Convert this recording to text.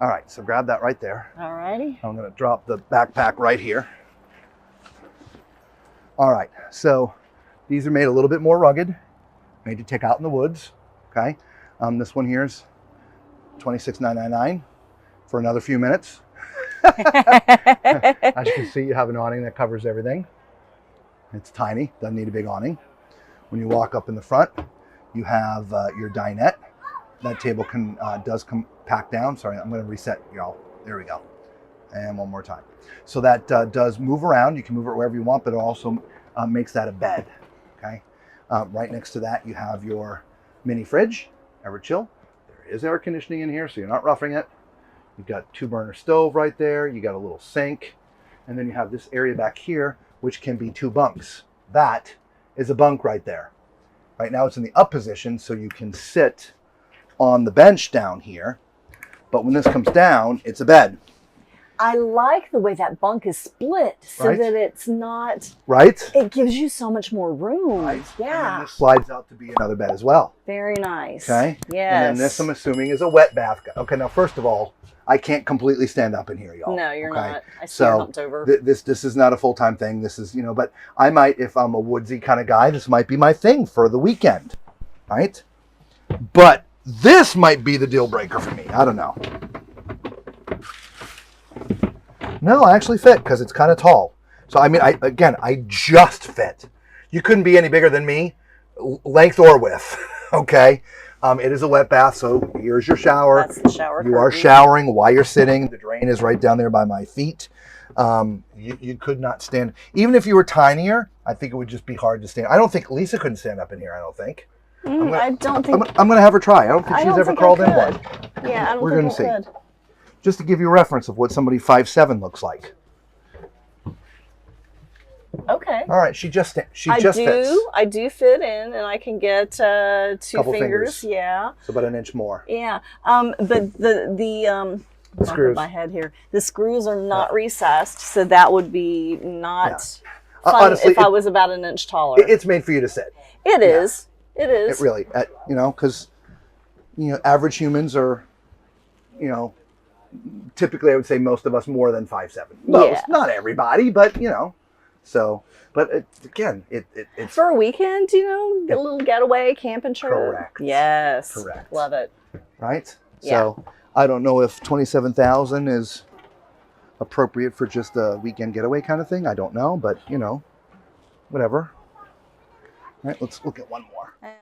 All right, so grab that right there. All righty. I'm going to drop the backpack right here. All right, so these are made a little bit more rugged, made to take out in the woods. Okay, this one here is $26.99 for another few minutes. As you can see, you have an awning that covers everything. It's tiny, doesn't need a big awning. When you walk up in the front, you have your dinette. That table does come pack down. Sorry, I'm going to reset y'all. There we go. And one more time. So that does move around. You can move it wherever you want, but it also makes that a bed. Okay. Right next to that, you have your mini fridge, ever chill. There is air conditioning in here, so you're not roughing it. You've got 2-burner stove right there. You got a little sink. And then you have this area back here, which can be 2 bunks. That is a bunk right there. Right now it's in the up position, so you can sit on the bench down here. But when this comes down, it's a bed. I like the way that bunk is split so Right? that it's not, Right? it gives you so much more room. Right. And then Yeah. this slides out to be another bed as well. Very nice. Okay? Yes. And then this, I'm assuming, is a wet bath. Okay, now first of all, I can't completely stand up in here, y'all. No, you're okay? not. I see you're So humped over. this is not a full-time thing. This is, but I might, if I'm a woodsy kind of guy, this might be my thing for the weekend, right? But this might be the deal breaker for me. I don't know. No, I actually fit because it's kind of tall. So, I mean, I just fit. You couldn't be any bigger than me, length or width, okay? It is a wet bath, so here's your shower. That's the shower You are curtain. showering while you're sitting. The drain is right down there by my feet. You could not stand. Even if you were tinier, I think it would just be hard to stand. I don't think Lisa couldn't stand up in here, I don't think. I don't think. I'm going to have her try. I don't think I she's don't ever think I crawled in could. one. Yeah, I don't We're think gonna I see. could. Just to give you a reference of what somebody 5'7" looks like. Okay. All right, she just fits. I do fit in, and I can get 2 Couple fingers. fingers. Yeah. So about an inch more. Yeah. But the screws. my head here. The screws are not recessed, so that would be not fun Honestly, if I was about an inch taller. It's made for you to sit. It is. It is. It really, because average humans are, typically I would say most of us more than 5'7". Most, Yeah. not everybody, but so. But again, it's For a weekend, get a little getaway camping trip. Correct. Yes. Correct. Love it. right. Yeah. So I don't know if 27,000 is appropriate for just a weekend getaway kind of thing. I don't know, but whatever. All right, let's look at one more.